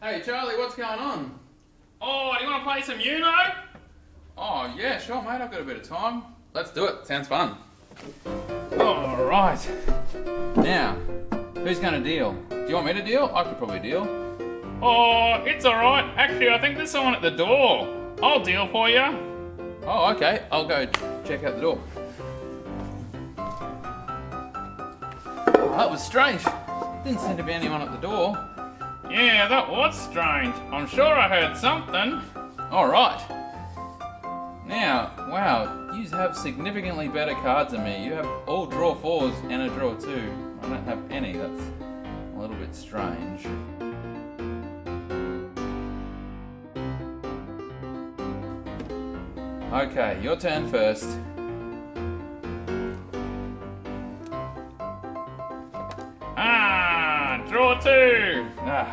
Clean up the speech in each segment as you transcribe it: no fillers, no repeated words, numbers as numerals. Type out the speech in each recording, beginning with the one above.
Hey Charlie, what's going on? Oh, do you want to play some Uno? Oh yeah, sure mate, I've got a bit of time. Let's do it, sounds fun. Alright. Now, who's going to deal? Do you want me to deal? I could probably deal. Oh, it's alright. Actually, I think there's someone at the door. I'll deal for you. Oh, okay, I'll go check out the door. Oh, that was strange. Didn't seem to be anyone at the door. Yeah, that was strange. I'm sure I heard something. Alright. Now, wow, you have significantly better cards than me. You have all draw 4s and a draw 2. I don't have any, that's a little bit strange. Okay, your turn first. Draw 2. Alright.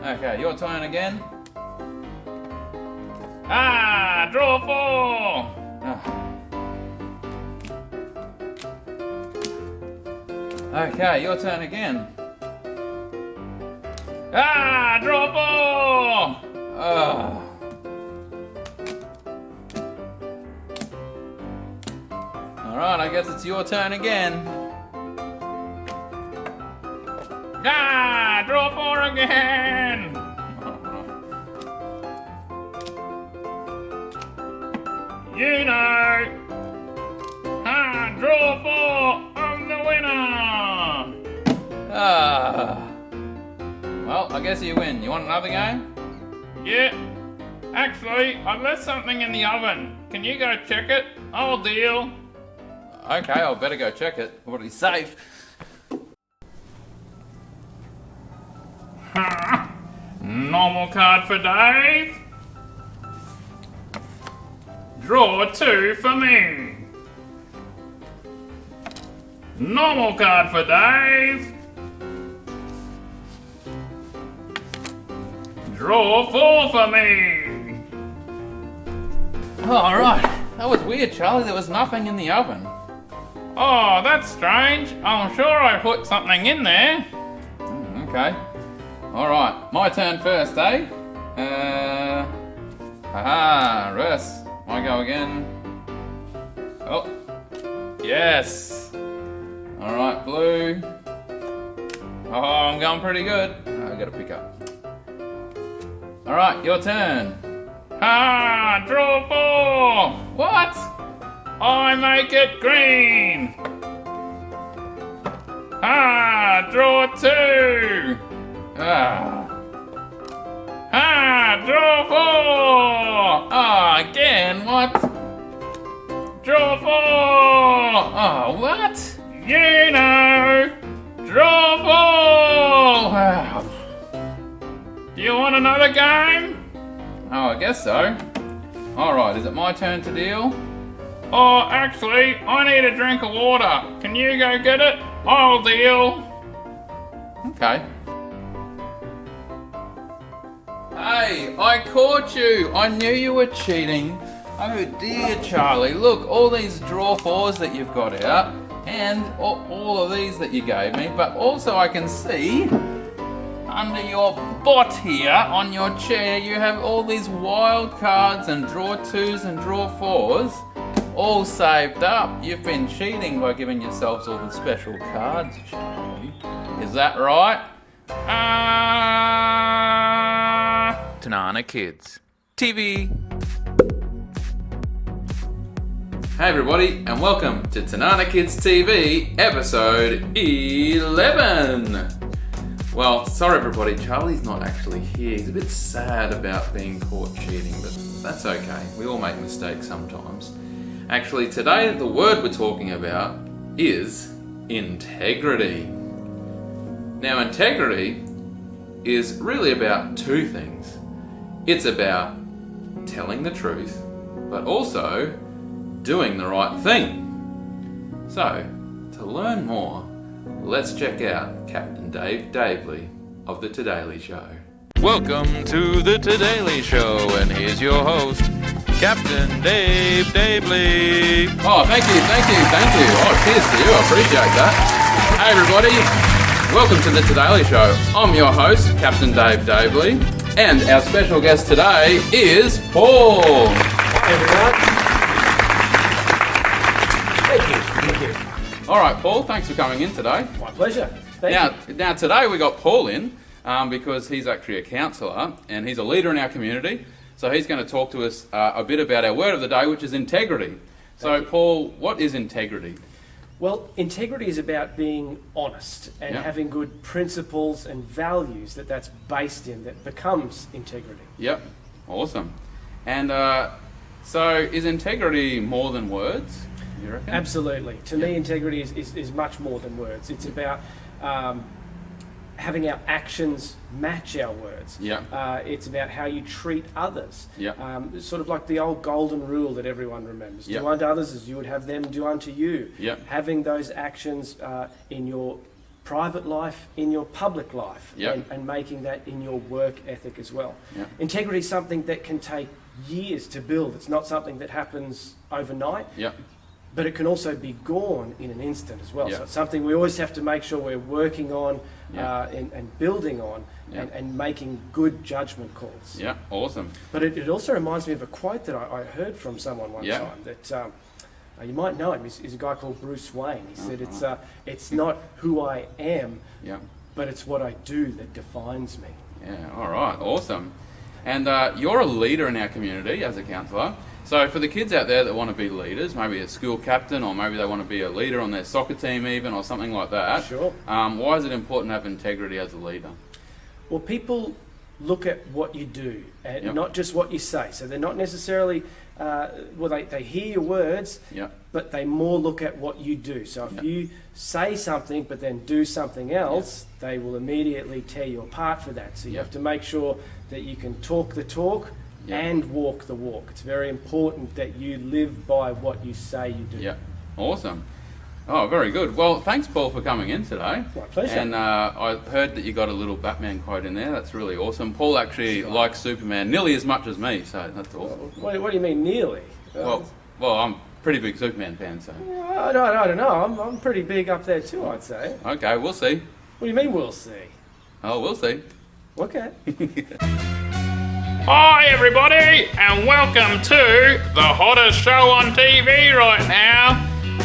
Okay, your turn again. Draw 4. Okay, your turn again. Draw 4. Alright, I guess it's your turn again. Draw 4 again. Uno. Draw 4. I'm the winner. Well, I guess you win. You want another game? Yeah. Actually, I've left something in the oven. Can you go check it? I'll deal. Okay, I'll better go check it. What is safe? Normal card for Dave. Draw 2 for me. Normal card for Dave. Draw 4 for me. Oh, alright. That was weird, Charlie. There was nothing in the oven. Oh, that's strange. I'm sure I put something in there. Okay. Alright, my turn first, eh? Russ. I go again. Oh. Yes. Alright, blue. Oh, I'm going pretty good. I gotta pick up. Alright, your turn. Draw 4. What? I make it green. Draw 2. Draw 4. Again, what? Draw 4. Oh, what? You know. Draw 4. Wow. Do you want another game? Oh, I guess so. Alright, is it my turn to deal? Oh, actually, I need a drink of water. Can you go get it? I'll deal. Okay. Hey, I caught you. I knew you were cheating. Oh dear, Charlie. Look, all these draw 4s that you've got out, and all of these that you gave me, but also I can see under your bot here on your chair you have all these wild cards and draw 2s and draw 4s all saved up. You've been cheating by giving yourselves all the special cards, Charlie. Is that right? Tinana Kids TV. Hey everybody, and welcome to Tinana Kids TV, episode 11. Well, sorry everybody, Charlie's not actually here. He's a bit sad about being caught cheating, but that's okay. We all make mistakes sometimes. Actually, today the word we're talking about is integrity. Now, integrity is really about two things. It's about telling the truth, but also doing the right thing. So, to learn more, let's check out Captain Dave Davely of The Todaily Show. Welcome to The Todaily Show, and here's your host, Captain Dave Davely. Oh, thank you. Oh, cheers to you. I appreciate that. Hey, everybody. welcome to the Today Show. I'm your host, Captain Dave Davely, and our special guest today is Paul. Hi everyone. Thank you. All right, Paul, thanks for coming in today. My pleasure. Thank you. Now today we got Paul in because he's actually a counsellor and he's a leader in our community. So he's going to talk to us a bit about our word of the day, which is integrity. So Paul, what is integrity? Well, integrity is about being honest and having good principles and values that's based in, that becomes integrity. Yep, awesome. And so is integrity more than words, you reckon? Absolutely. To me, integrity is much more than words. It's about having our actions match our words. It's about how you treat others. It's sort of like the old golden rule that everyone remembers. Do unto others as you would have them do unto you. Having those actions in your private life, in your public life, and making that in your work ethic as well. Integrity is something that can take years to build. It's not something that happens overnight. But it can also be gone in an instant as well. So it's something we always have to make sure we're working on and building on and making good judgment calls. Yeah, awesome. But it also reminds me of a quote that I heard from someone one time that you might know him. He's a guy called Bruce Wayne. He said, it's not who I am, but it's what I do that defines me. Yeah, all right, awesome. And you're a leader in our community as a counsellor. So for the kids out there that want to be leaders, maybe a school captain or maybe they want to be a leader on their soccer team even or something like that. Sure. Why is it important to have integrity as a leader? Well, people look at what you do and not just what you say. So they're not necessarily, they hear your words, but they more look at what you do. So if you say something but then do something else, they will immediately tear you apart for that. So you have to make sure that you can talk the talk and walk the walk. It's very important that you live by what you say you do. Yeah, awesome. Oh, very good. Well, thanks, Paul, for coming in today. My pleasure. And I heard that you got a little Batman quote in there. That's really awesome. Paul actually likes Superman nearly as much as me, so that's awesome. What do you mean nearly? Well, I'm a pretty big Superman fan, so. I don't know. I'm pretty big up there too, I'd say. Okay, we'll see. What do you mean we'll see? Oh, we'll see. Okay. Hi everybody, and welcome to the hottest show on TV right now.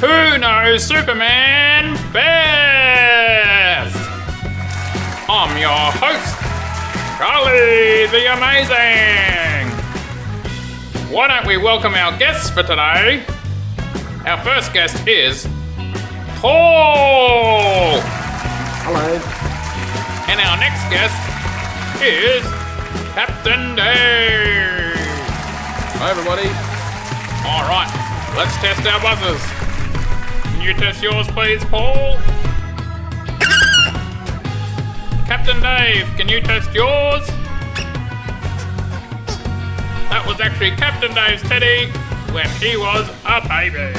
Who knows Superman best? I'm your host, Charlie the Amazing. Why don't we welcome our guests for today? Our first guest is Paul. Hello. And our next guest is Captain Dave. Hi, everybody. All right, let's test our buzzers. Can you test yours, please, Paul? Captain Dave, can you test yours? That was actually Captain Dave's teddy when he was a baby.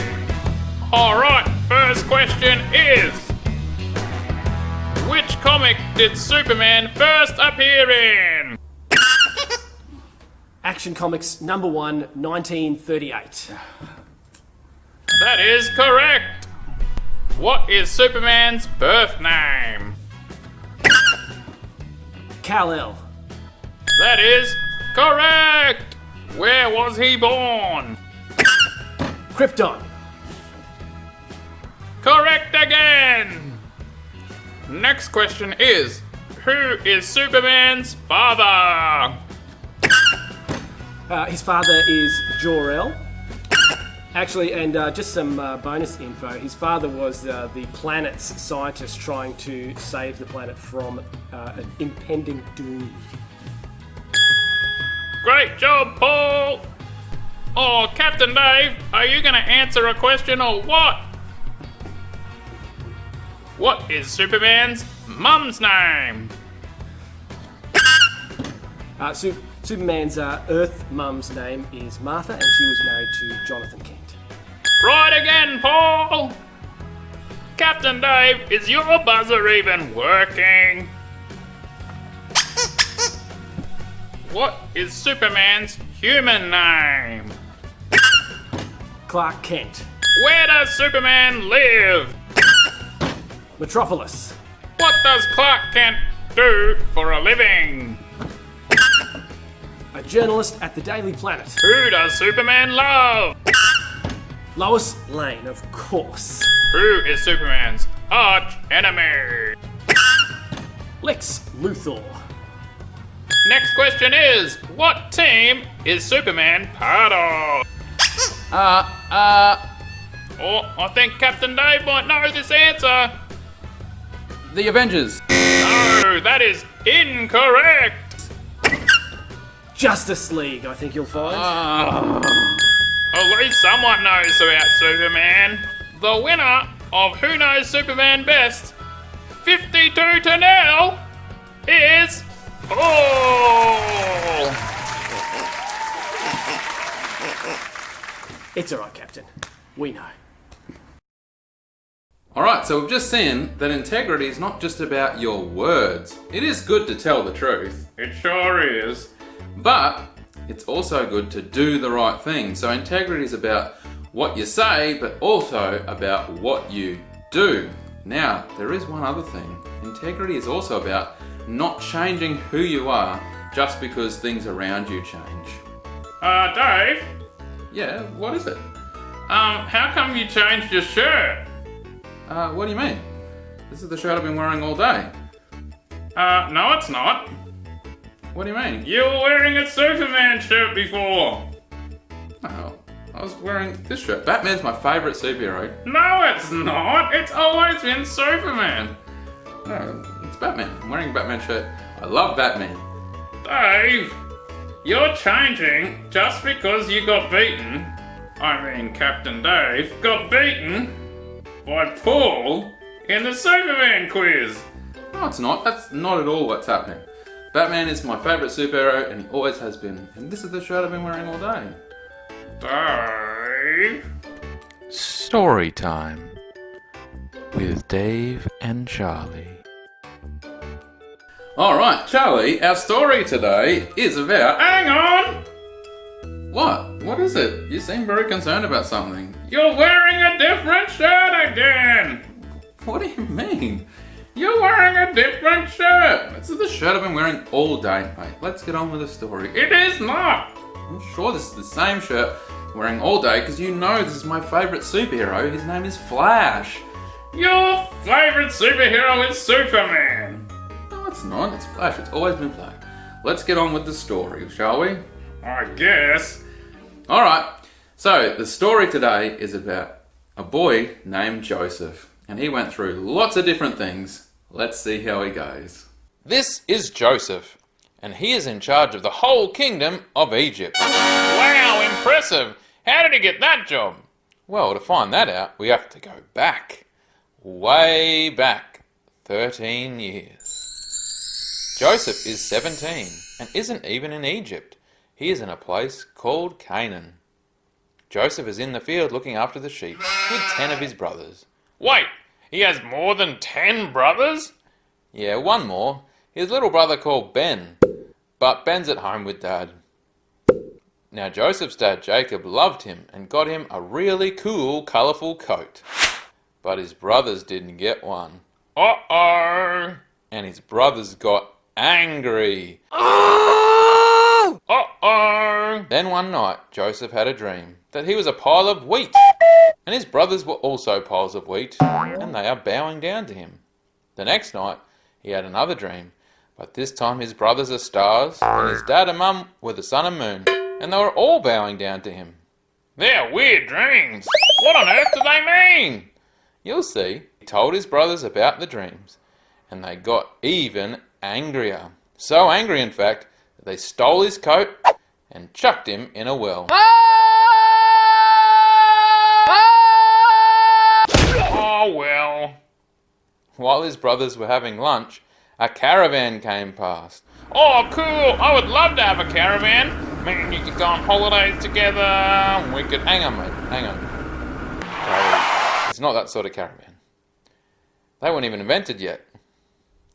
All right, first question is, which comic did Superman first appear in? Action Comics number 1, 1938. That is correct. What is Superman's birth name? Kal-El. That is correct. Where was he born? Krypton. Correct again. Next question is, who is Superman's father? His father is Jor-El. Actually, and just some bonus info, his father was the planet's scientist trying to save the planet from an impending doom. Great job, Paul. Oh, Captain Dave, are you going to answer a question or what? What is Superman's mum's name? Superman's Earth mum's name is Martha, and she was married to Jonathan Kent. Right again, Paul. Captain Dave, is your buzzer even working? What is Superman's human name? Clark Kent. Where does Superman live? Metropolis. What does Clark Kent do for a living? A journalist at the Daily Planet. Who does Superman love? Lois Lane, of course. Who is Superman's arch enemy? Lex Luthor. Next question is, what team is Superman part of? Oh, I think Captain Dave might know this answer. The Avengers. No, that is incorrect. Justice League, I think you'll find. At least someone knows about Superman. The winner of Who Knows Superman Best, 52-0, is Paul. It's alright, Captain. We know. Alright, so we've just seen that integrity is not just about your words. It is good to tell the truth. It sure is. But it's also good to do the right thing. So integrity is about what you say, but also about what you do. Now, there is one other thing. Integrity is also about not changing who you are just because things around you change. Dave? Yeah, what is it? How come you changed your shirt? What do you mean? This is the shirt I've been wearing all day. No it's not. What do you mean? You were wearing a Superman shirt before. Oh, I was wearing this shirt. Batman's my favourite superhero. No it's not. It's always been Superman. No, it's Batman. I'm wearing a Batman shirt. I love Batman. Dave, you're changing just because you got beaten. I mean, Captain Dave got beaten by Paul in the Superman quiz. No, it's not. That's not at all what's happening. Batman is my favourite superhero and he always has been. And this is the shirt I've been wearing all day. Dave? Story time with Dave and Charlie. Alright, Charlie, our story today is about... Hang on! What? What is it? You seem very concerned about something. You're wearing a different shirt again! What do you mean? You're wearing a different shirt! This is the shirt I've been wearing all day, mate. Let's get on with the story. It is not! I'm sure this is the same shirt I'm wearing all day because you know this is my favourite superhero. His name is Flash. Your favourite superhero is Superman! No, it's not. It's Flash. It's always been Flash. Let's get on with the story, shall we? I guess. Alright, so the story today is about a boy named Joseph. And he went through lots of different things. Let's see how he goes. This is Joseph, and he is in charge of the whole kingdom of Egypt. Wow, impressive! How did he get that job? Well, to find that out, we have to go back. Way back. 13 years. Joseph is 17 and isn't even in Egypt. He is in a place called Canaan. Joseph is in the field looking after the sheep with 10 of his brothers. Wait, he has more than 10 brothers? Yeah, one more. His little brother called Ben. But Ben's at home with Dad. Now Joseph's dad Jacob loved him and got him a really cool, colourful coat. But his brothers didn't get one. Uh-oh! And his brothers got angry. Uh-oh! Then one night, Joseph had a dream that he was a pile of wheat. And his brothers were also piles of wheat, and they are bowing down to him. The next night, he had another dream, but this time his brothers are stars, and his dad and mum were the sun and moon, and they were all bowing down to him. They're weird dreams. What on earth do they mean? You'll see. He told his brothers about the dreams, and they got even angrier. So angry, in fact, that they stole his coat and chucked him in a well. Oh well. While his brothers were having lunch, a caravan came past. Oh cool, I would love to have a caravan. Man, you could go on holidays together. We could... Hang on, mate, hang on. Charlie, it's not that sort of caravan. They weren't even invented yet.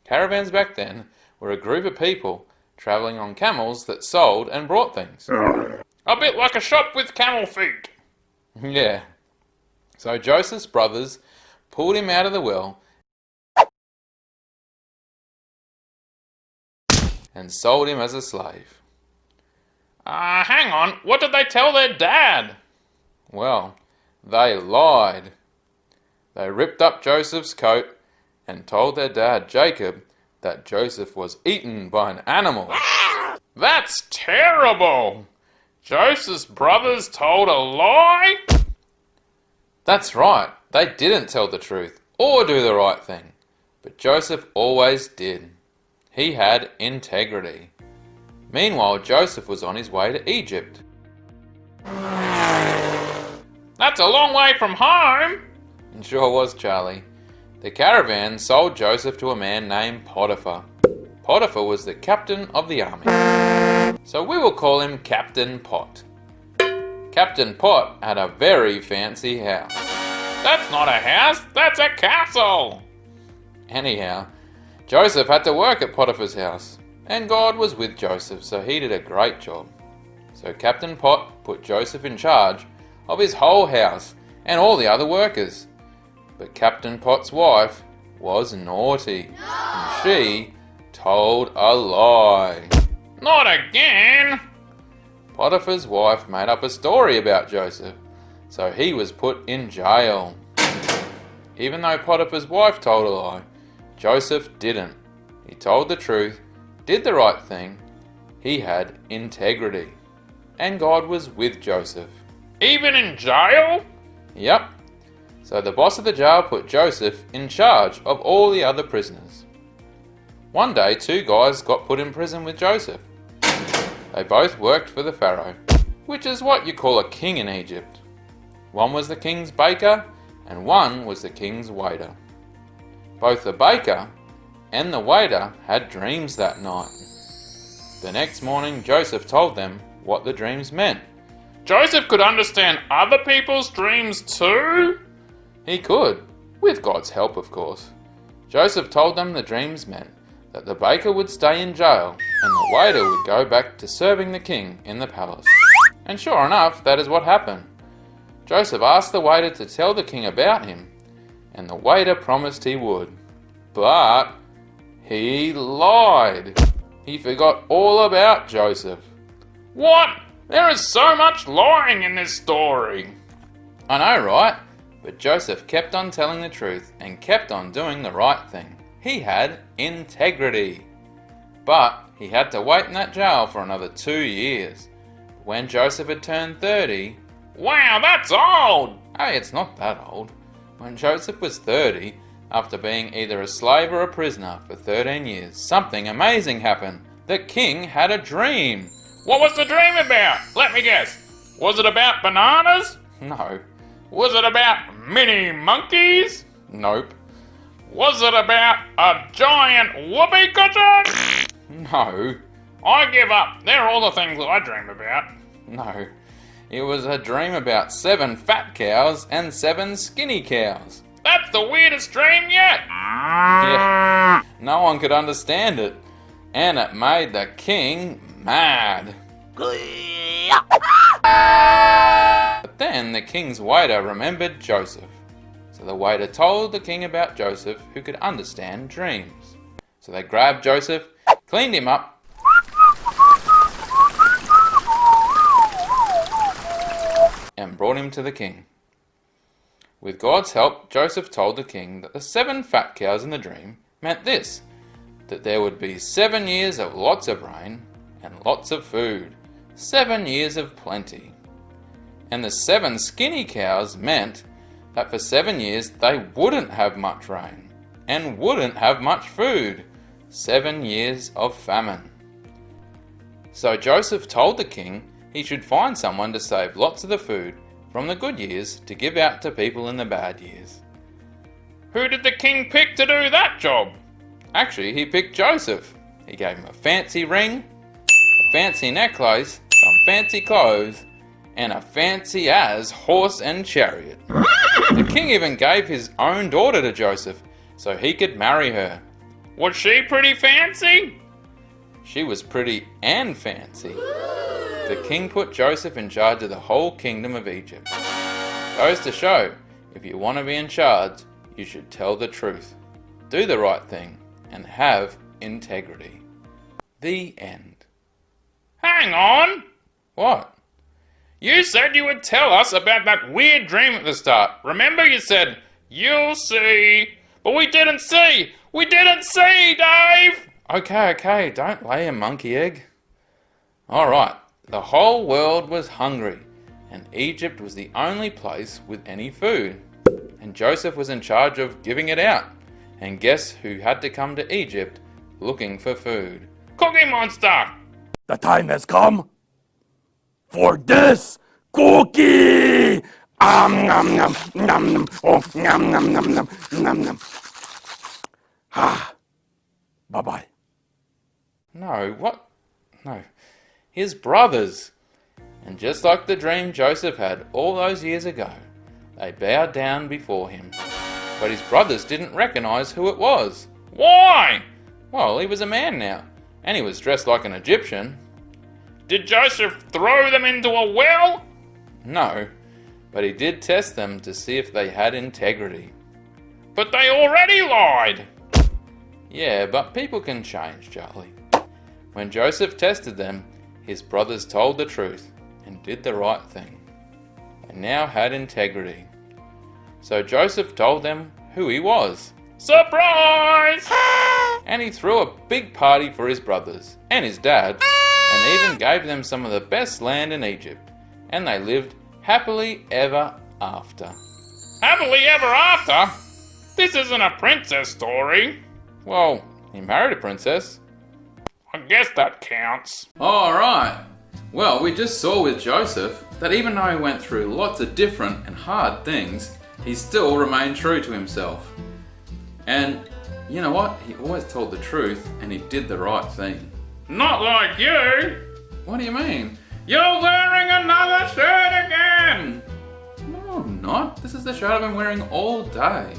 Caravans back then were a group of people travelling on camels that sold and brought things. A bit like a shop with camel feet. Yeah. So Joseph's brothers pulled him out of the well and sold him as a slave. Hang on, what did they tell their dad? Well, they lied. They ripped up Joseph's coat and told their dad, Jacob, that Joseph was eaten by an animal. That's terrible! Joseph's brothers told a lie? That's right, they didn't tell the truth or do the right thing. But Joseph always did. He had integrity. Meanwhile, Joseph was on his way to Egypt. That's a long way from home! It sure was, Charlie. The caravan sold Joseph to a man named Potiphar. Potiphar was the captain of the army. So we will call him Captain Pot. Captain Pot had a very fancy house. That's not a house, that's a castle! Anyhow, Joseph had to work at Potiphar's house, and God was with Joseph, so he did a great job. So Captain Pot put Joseph in charge of his whole house and all the other workers. But Captain Pot's wife was naughty, and she told a lie. Not again! Potiphar's wife made up a story about Joseph, so he was put in jail. Even though Potiphar's wife told a lie, Joseph didn't. He told the truth, did the right thing. He had integrity. And God was with Joseph. Even in jail? Yep. So the boss of the jail put Joseph in charge of all the other prisoners. One day, two guys got put in prison with Joseph. They both worked for the Pharaoh, which is what you call a king in Egypt. One was the king's baker, and one was the king's waiter. Both the baker and the waiter had dreams that night. The next morning, Joseph told them what the dreams meant. Joseph could understand other people's dreams too? He could, with God's help, of course. Joseph told them the dreams meant that the baker would stay in jail and the waiter would go back to serving the king in the palace. And sure enough, that is what happened. Joseph asked the waiter to tell the king about him, and the waiter promised he would. But he lied. He forgot all about Joseph. What? There is so much lying in this story. I know, right? But Joseph kept on telling the truth and kept on doing the right thing. He had integrity. But he had to wait in that jail for another 2 years. When Joseph had turned 30... Wow, that's old! Hey, it's not that old. When Joseph was 30, after being either a slave or a prisoner for 13 years, something amazing happened. The king had a dream. What was the dream about? Let me guess. Was it about bananas? No. Was it about mini monkeys? Nope. Was it about a giant whoopee cushion? No. I give up. They're all the things I dream about. No. It was a dream about 7 fat cows and 7 skinny cows. That's the weirdest dream yet. Yeah. No one could understand it. And it made the king mad. But then the king's waiter remembered Joseph. So the waiter told the king about Joseph, who could understand dreams. So they grabbed Joseph, cleaned him up, and brought him to the king. With God's help, Joseph told the king that the 7 fat cows in the dream meant this, that there would be 7 years of lots of rain and lots of food, 7 years of plenty. And the 7 skinny cows meant that for 7 years they wouldn't have much rain and wouldn't have much food, 7 years of famine. So Joseph told the king he should find someone to save lots of the food from the good years to give out to people in the bad years. Who did the king pick to do that job? Actually, he picked Joseph. He gave him a fancy ring, a fancy necklace, some fancy clothes, and a fancy-as horse and chariot. The king even gave his own daughter to Joseph so he could marry her. Was she pretty fancy? She was pretty and fancy. The king put Joseph in charge of the whole kingdom of Egypt. Goes to show, if you want to be in charge, you should tell the truth, do the right thing, and have integrity. The end. Hang on! What? You said you would tell us about that weird dream at the start. Remember you said, "You'll see." But we didn't see! We didn't see, Dave! Okay, don't lay a monkey egg. Alright, the whole world was hungry, and Egypt was the only place with any food. And Joseph was in charge of giving it out. And guess who had to come to Egypt looking for food? Cookie Monster! The time has come for this cookie! Nom nom nom nom. Oh, nom nom nom nom nom nom. Ah. Bye-bye. No, what? No. His brothers. And just like the dream Joseph had all those years ago, they bowed down before him. But his brothers didn't recognize who it was. Why? Well, he was a man now, and he was dressed like an Egyptian. Did Joseph throw them into a well? No, but he did test them to see if they had integrity. But they already lied! Yeah, but people can change, Charlie. When Joseph tested them, his brothers told the truth and did the right thing. They now had integrity. So Joseph told them who he was. Surprise! And he threw a big party for his brothers and his dad, and even gave them some of the best land in Egypt. And they lived happily ever after. Happily ever after? This isn't a princess story. Well, he married a princess. I guess that counts. Alright, well, we just saw with Joseph that even though he went through lots of different and hard things, he still remained true to himself. And you know what? He always told the truth and he did the right thing. Not like you! What do you mean? You're wearing another shirt again! No, I'm not. This is the shirt I've been wearing all day.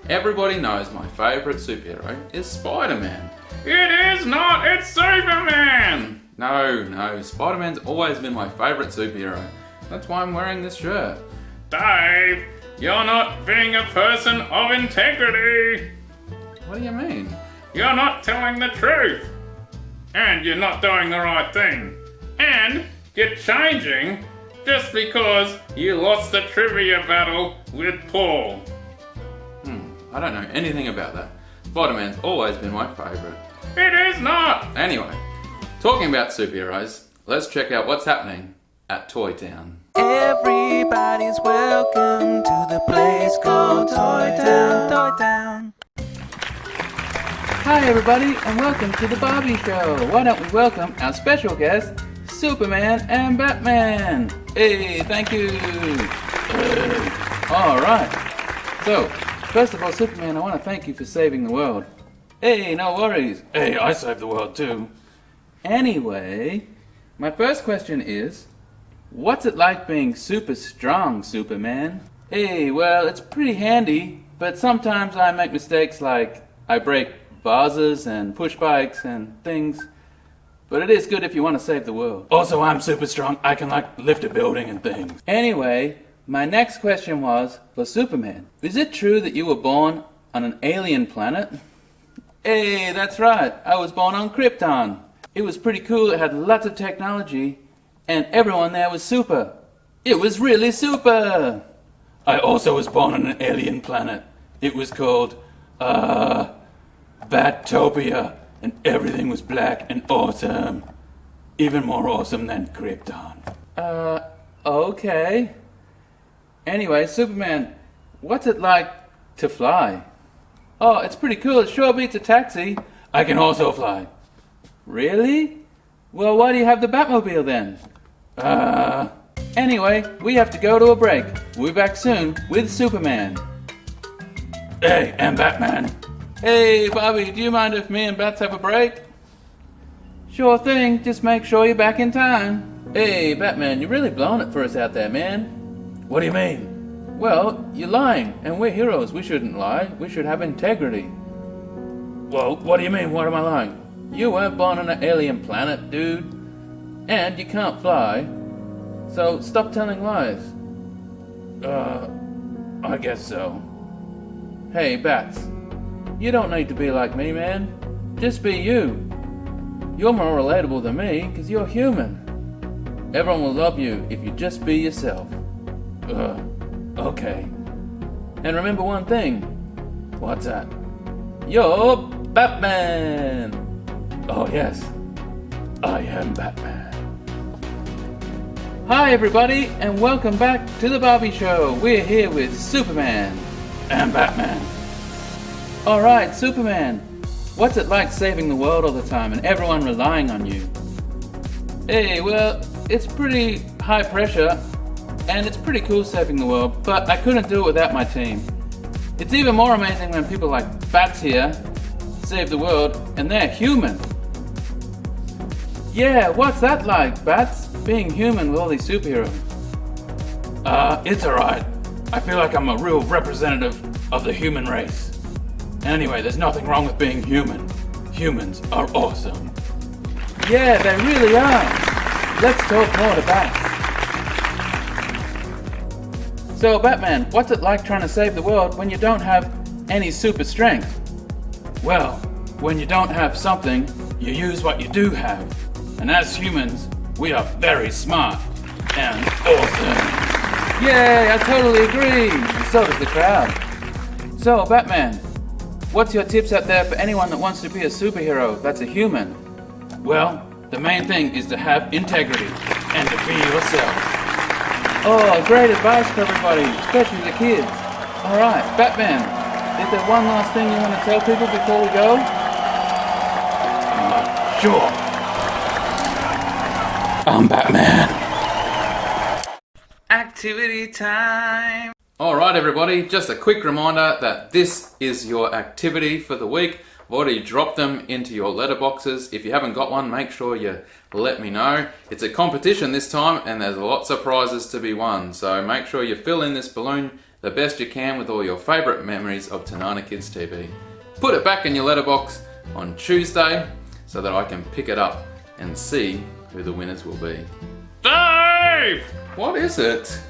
Everybody knows my favourite superhero is Spider-Man. It is not! It's Superman! No, Spider-Man's always been my favourite superhero. That's why I'm wearing this shirt. Dave, you're not being a person of integrity! What do you mean? You're not telling the truth! And you're not doing the right thing. And you're changing just because you lost the trivia battle with Paul. I don't know anything about that. Spider-Man's always been my favourite. It is not! Anyway, talking about superheroes, let's check out what's happening at Toy Town. Everybody's welcome to the place called Toy Town, Toy Town. Hi everybody and welcome to the Barbie Show. Why don't we welcome our special guests, Superman and Batman. Hey, thank you. Alright, so first of all, Superman, I want to thank you for saving the world. Hey, no worries. Hey, I saved the world too. Anyway, my first question is, what's it like being super strong, Superman? Hey, well, it's pretty handy, but sometimes I make mistakes like I break vases and push bikes and things. But it is good if you want to save the world. Also, I'm super strong. I can lift a building and things. Anyway, my next question was for Superman. Is it true that you were born on an alien planet? Hey, that's right. I was born on Krypton. It was pretty cool. It had lots of technology, and everyone there was super. It was really super. I also was born on an alien planet. It was called, Batopia, and everything was black and awesome. Even more awesome than Krypton. Okay. Anyway, Superman, what's it like to fly? Oh, it's pretty cool. It sure beats a taxi. I can also fly. Really? Well, why do you have the Batmobile then? Anyway, we have to go to a break. We'll be back soon with Superman. Hey, and Batman. Hey, Bobby, do you mind if me and Bats have a break? Sure thing, just make sure you're back in time. Hey, Batman, you're really blowing it for us out there, man. What do you mean? Well, you're lying, and we're heroes. We shouldn't lie. We should have integrity. Well, what do you mean? What am I lying? You weren't born on an alien planet, dude. And you can't fly. So stop telling lies. I guess so. Hey, Bats. You don't need to be like me, man. Just be you. You're more relatable than me because you're human. Everyone will love you if you just be yourself. Okay. And remember one thing. What's that? You're Batman! Oh yes, I am Batman. Hi everybody, and welcome back to the Barbie Show. We're here with Superman and Batman. Alright, Superman, what's it like saving the world all the time and everyone relying on you? Hey, well, it's pretty high pressure, and it's pretty cool saving the world, but I couldn't do it without my team. It's even more amazing when people like Bats here save the world, and they're human. Yeah, what's that like, Bats? Being human with all these superheroes? It's alright. I feel like I'm a real representative of the human race. Anyway, there's nothing wrong with being human. Humans are awesome. Yeah, they really are. Let's talk more to Bats. So, Batman, what's it like trying to save the world when you don't have any super strength? Well, when you don't have something, you use what you do have. And as humans, we are very smart and awesome. Yay, I totally agree. So does the crowd. So, Batman, what's your tips out there for anyone that wants to be a superhero that's a human? Well, the main thing is to have integrity and to be yourself. Oh, great advice for everybody, especially the kids. Alright, Batman, is there one last thing you want to tell people before we go? Sure. I'm Batman. Activity time. Alright everybody, just a quick reminder that this is your activity for the week. I've already dropped them into your letterboxes. If you haven't got one, make sure you let me know. It's a competition this time and there's lots of prizes to be won. So make sure you fill in this balloon the best you can with all your favourite memories of Tinana Kids TV. Put it back in your letterbox on Tuesday so that I can pick it up and see who the winners will be. Dave! What is it?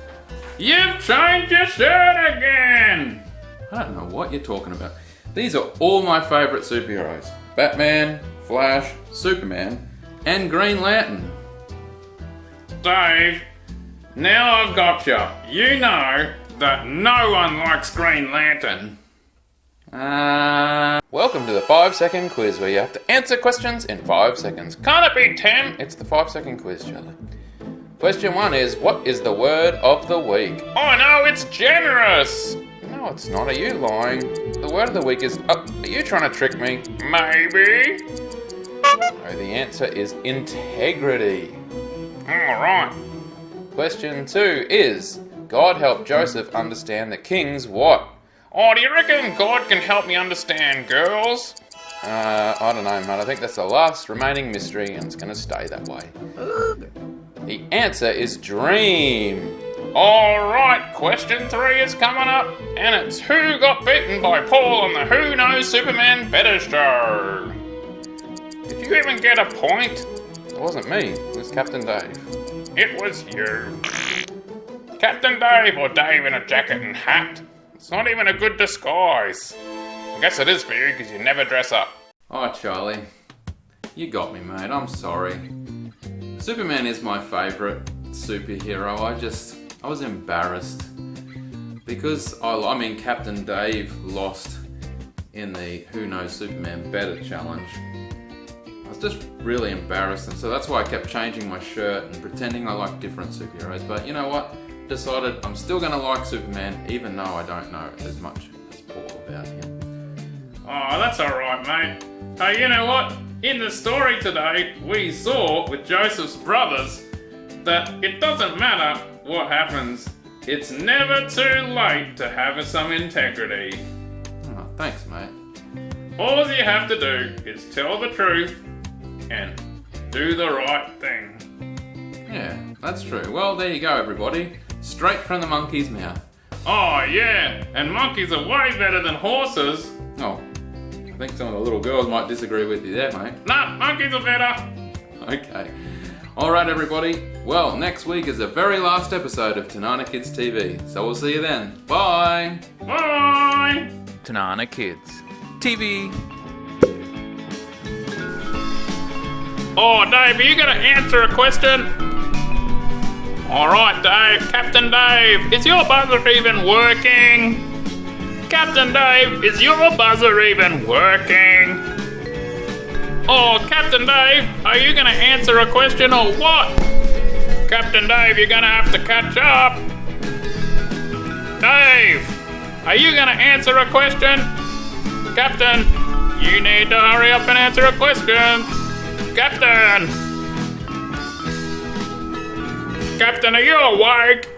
You've changed your shirt again! I don't know what you're talking about. These are all my favourite superheroes. Batman, Flash, Superman, and Green Lantern. Dave, now I've got you. You know that no one likes Green Lantern. Welcome to the 5-second quiz where you have to answer questions in 5 seconds. Can't it be 10? It's the 5-second quiz, Charlie. Question 1 is, what is the word of the week? Oh no, it's generous! No, it's not. Are you lying? The word of the week is... are you trying to trick me? Maybe. No, the answer is integrity. Alright. Question 2 is, God help Joseph understand the king's what? Oh, do you reckon God can help me understand girls? I don't know, mate. I think that's the last remaining mystery and it's going to stay that way. The answer is dream. Alright, question 3 is coming up, and it's who got beaten by Paul on the Who Knows Superman Better show? Did you even get a point? It wasn't me. It was Captain Dave. It was you. Captain Dave, or Dave in a jacket and hat. It's not even a good disguise. I guess it is for you because you never dress up. Oh, Charlie. You got me, mate. I'm sorry. Superman is my favourite superhero. I was embarrassed because Captain Dave lost in the Who Knows Superman Better challenge. I was just really embarrassed, and so that's why I kept changing my shirt and pretending I liked different superheroes. But you know what? Decided I'm still going to like Superman even though I don't know as much as Paul about him. Oh, that's alright, mate. Hey, you know what? In the story today, we saw with Joseph's brothers that it doesn't matter what happens, it's never too late to have some integrity. Oh, thanks, mate. All you have to do is tell the truth and do the right thing. Yeah, that's true. Well, there you go, everybody. Straight from the monkey's mouth. Oh, yeah, and monkeys are way better than horses. Oh, I think some of the little girls might disagree with you there, mate. Nah, monkeys are better. Okay. Alright, everybody. Well, next week is the very last episode of Tinana Kids TV. So we'll see you then. Bye! Bye! Tinana Kids TV. Oh, Dave, are you gonna answer a question? Alright, Dave. Captain Dave, is your buzzer even working? Captain Dave, is your buzzer even working? Oh, Captain Dave, are you gonna answer a question or what? Captain Dave, you're gonna have to catch up. Dave, are you gonna answer a question? Captain, you need to hurry up and answer a question. Captain! Captain, are you awake?